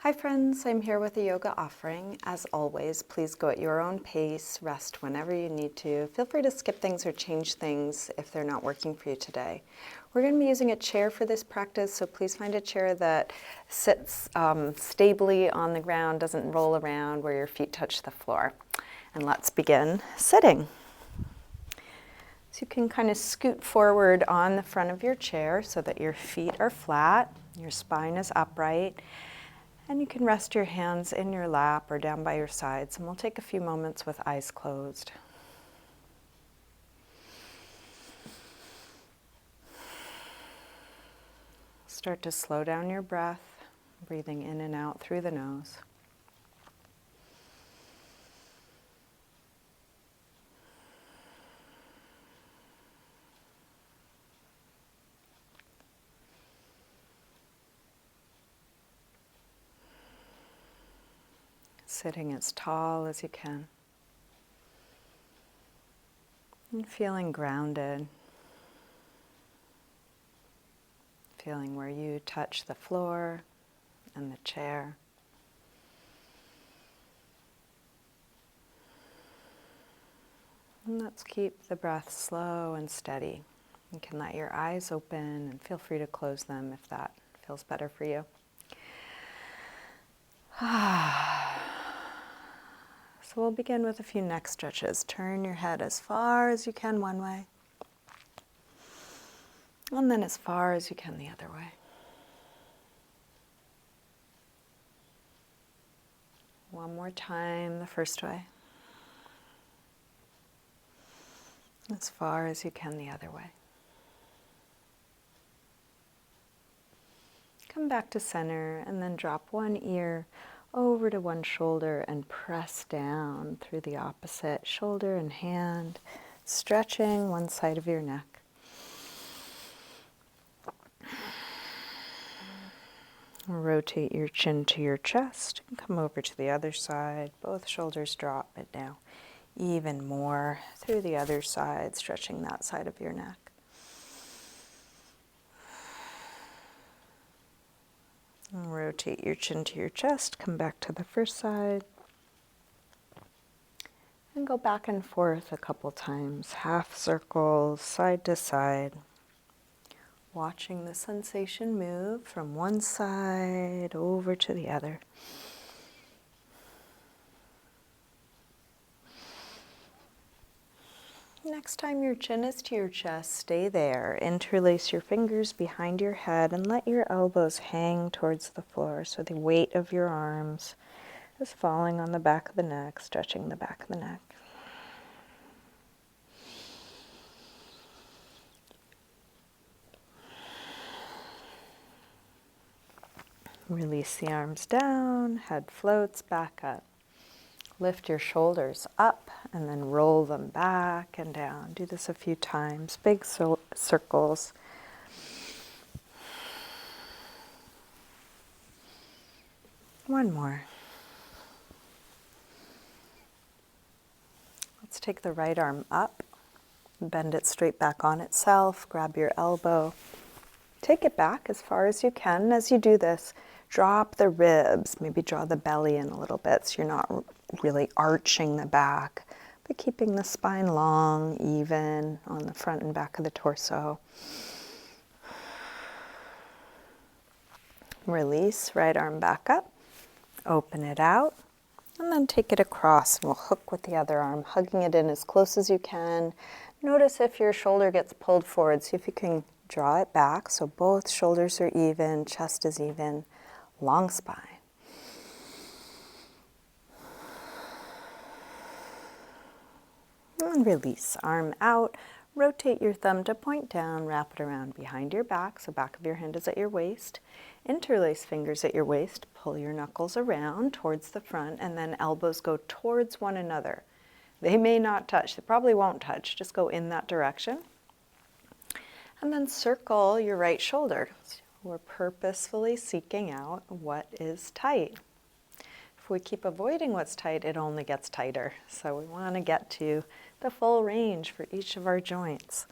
Hi friends, I'm here with a yoga offering. As always, please go at your own pace, rest whenever you need to. Feel free to skip things or change things if they're not working for you today. We're going to be using a chair for this practice, so please find a chair that sits stably on the ground, doesn't roll around, where your feet touch the floor. And let's begin sitting. So you can kind of scoot forward on the front of your chair so that your feet are flat, your spine is upright. And you can rest your hands in your lap or down by your sides, and we'll take a few moments with eyes closed. Start to slow down your breath, breathing in and out through the nose. Sitting as tall as you can. And feeling grounded. Feeling where you touch the floor and the chair. And let's keep the breath slow and steady. You can let your eyes open and feel free to close them if that feels better for you. So we'll begin with a few neck stretches. Turn your head as far as you can one way, and then as far as you can the other way. One more time, the first way. As far as you can the other way. Come back to center and then drop one ear over to one shoulder and press down through the opposite shoulder and hand, stretching one side of your neck. Rotate your chin to your chest and come over to the other side. Both shoulders drop, but now even more through the other side, stretching that side of your neck. And rotate your chin to your chest, come back to the first side, and go back and forth a couple times, half circles, side to side, watching the sensation move from one side over to the other. Next time your chin is to your chest, stay there. Interlace your fingers behind your head and let your elbows hang towards the floor so the weight of your arms is falling on the back of the neck, stretching the back of the neck. Release the arms down, head floats back up. Lift your shoulders up and then roll them back and down. Do this a few times, big circles. One more. Let's take the right arm up, bend it straight back on itself, grab your elbow. Take it back as far as you can. As you do this, drop the ribs, maybe draw the belly in a little bit so you're not really arching the back, but keeping the spine long, even on the front and back of the torso. Release, right arm back up, open it out, and then take it across, and we'll hook with the other arm, hugging it in as close as you can. Notice if your shoulder gets pulled forward, see if you can draw it back so both shoulders are even, chest is even, long spine. And release, arm out, rotate your thumb to point down, wrap it around behind your back, so back of your hand is at your waist. Interlace fingers at your waist, pull your knuckles around towards the front, and then elbows go towards one another. They may not touch, they probably won't touch, just go in that direction. And then circle your right shoulder. We're purposefully seeking out what is tight. If we keep avoiding what's tight, it only gets tighter. So we want to get to the full range for each of our joints.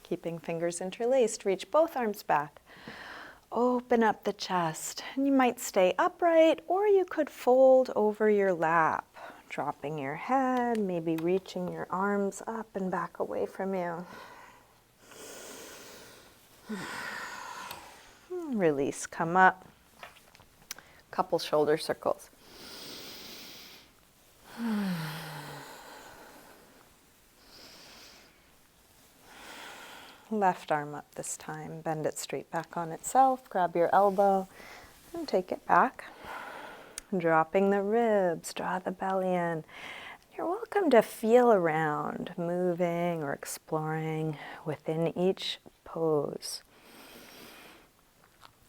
Keeping fingers interlaced, reach both arms back. Open up the chest, and you might stay upright, or you could fold over your lap, dropping your head, maybe reaching your arms up and back away from you. Release, come up. Couple shoulder circles. Left arm up this time. Bend it straight back on itself. Grab your elbow and take it back. Dropping the ribs, draw the belly in. You're welcome to feel around, moving or exploring within each pose.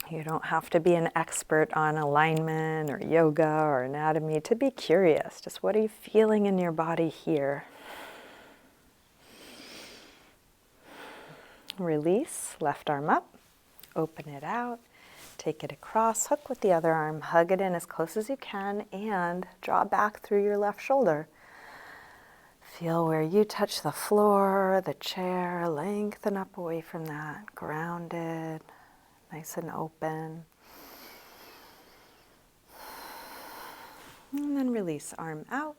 You don't have to be an expert on alignment or yoga or anatomy to be curious. Just what are you feeling in your body here? Release, left arm up, open it out, take it across, hook with the other arm, hug it in as close as you can, and draw back through your left shoulder. Feel where you touch the floor, the chair, lengthen up away from that, grounded, nice and open. And then release, arm out,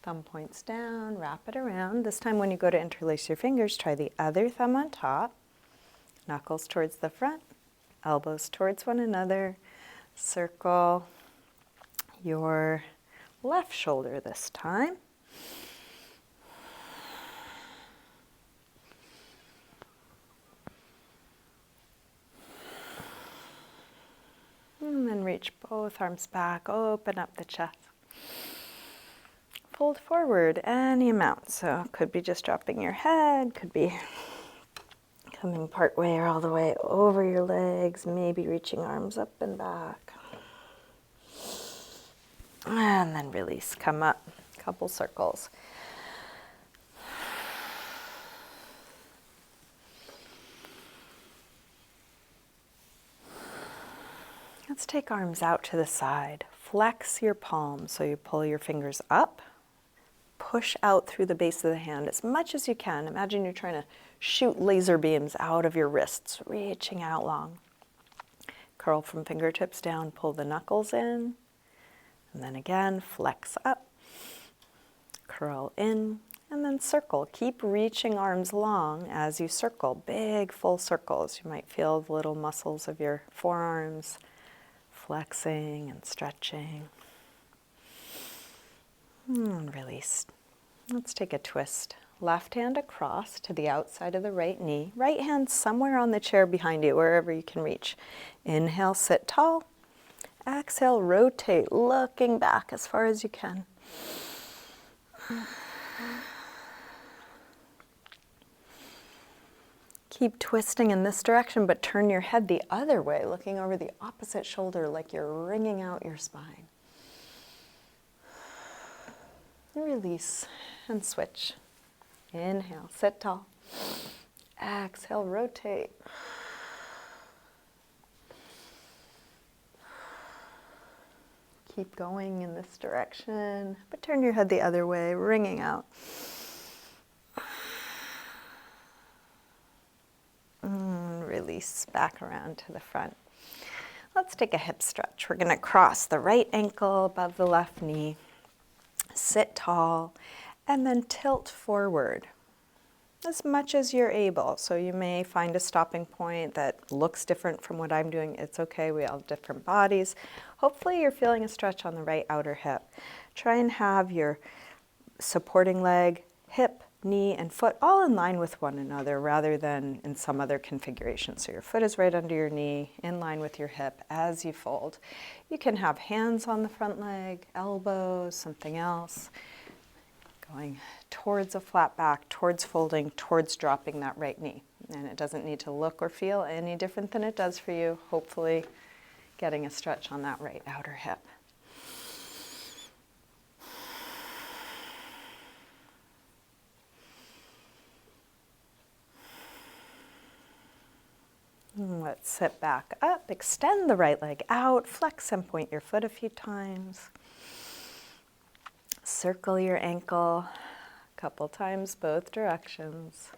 thumb points down, wrap it around. This time when you go to interlace your fingers, try the other thumb on top, knuckles towards the front, elbows towards one another. Circle your left shoulder this time. And then reach both arms back, open up the chest. Fold forward any amount. So it could be just dropping your head, could be coming part way or all the way over your legs, maybe reaching arms up and back. And then release, come up, couple circles. Let's take arms out to the side. Flex your palms, so you pull your fingers up. Push out through the base of the hand as much as you can. Imagine you're trying to shoot laser beams out of your wrists, reaching out long. Curl from fingertips down, pull the knuckles in. And then again, flex up. Curl in, and then circle. Keep reaching arms long as you circle. Big, full circles. You might feel the little muscles of your forearms flexing and stretching. And release. Let's take a twist. Left hand across to the outside of the right knee. Right hand somewhere on the chair behind you, wherever you can reach. Inhale, sit tall. Exhale, rotate, looking back as far as you can. Keep twisting in this direction, but turn your head the other way, looking over the opposite shoulder like you're wringing out your spine. Release and switch. Inhale, sit tall. Exhale, rotate. Keep going in this direction, but turn your head the other way, wringing out. Release back around to the front. Let's take a hip stretch. We're going to cross the right ankle above the left knee, sit tall, and then tilt forward as much as you're able. So you may find a stopping point that looks different from what I'm doing. It's okay, we all have different bodies. Hopefully you're feeling a stretch on the right outer hip. Try and have your supporting leg, hip, knee, and foot all in line with one another rather than in some other configuration. So your foot is right under your knee, in line with your hip as you fold. You can have hands on the front leg, elbows, something else. Going towards a flat back, towards folding, towards dropping that right knee. And it doesn't need to look or feel any different than it does for you. Hopefully getting a stretch on that right outer hip. Let's sit back up, extend the right leg out, flex and point your foot a few times. Circle your ankle a couple times, both directions.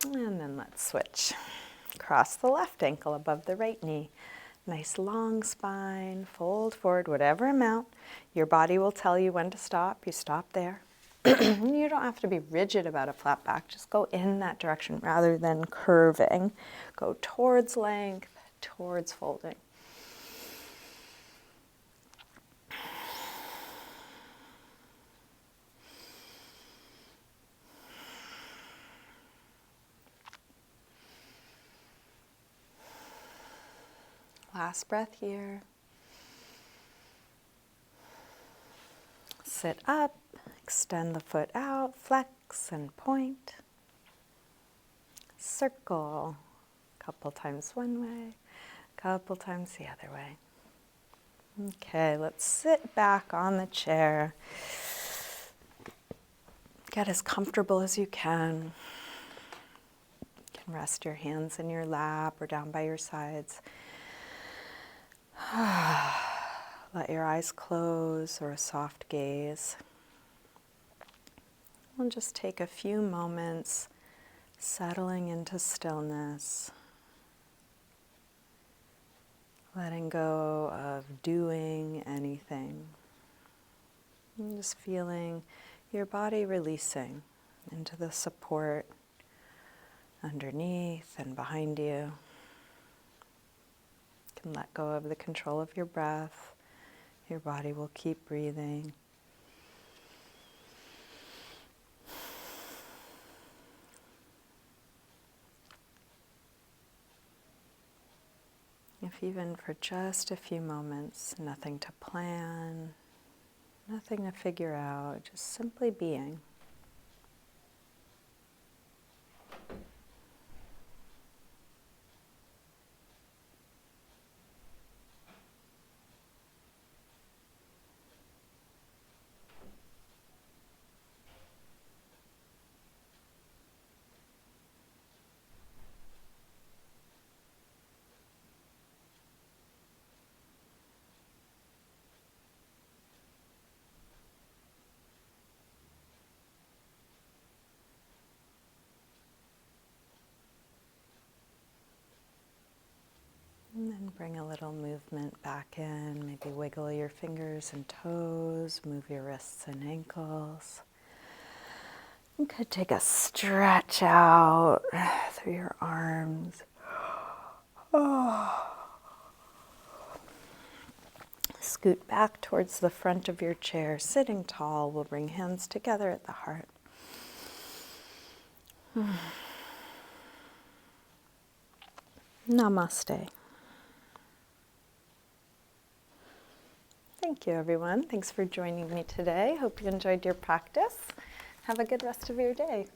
And then let's switch. Cross the left ankle above the right knee. Nice long spine, fold forward whatever amount. Your body will tell you when to stop. You stop there. You don't have to be rigid about a flat back. Just go in that direction rather than curving. Go towards length, towards folding. Last breath here. Sit up, extend the foot out, flex and point. Circle, a couple times one way, a couple times the other way. Okay, let's sit back on the chair. Get as comfortable as you can. You can rest your hands in your lap or down by your sides. Let your eyes close or a soft gaze. We'll just take a few moments settling into stillness, letting go of doing anything, and just feeling your body releasing into the support underneath and behind you. You can let go of the control of your breath. Your body will keep breathing. If even for just a few moments, nothing to plan, nothing to figure out, just simply being. And then bring a little movement back in. Maybe wiggle your fingers and toes, move your wrists and ankles. You could take a stretch out through your arms. Scoot back towards the front of your chair, sitting tall. We'll bring hands together at the heart. Namaste. Thank you, everyone. Thanks for joining me today. Hope you enjoyed your practice. Have a good rest of your day.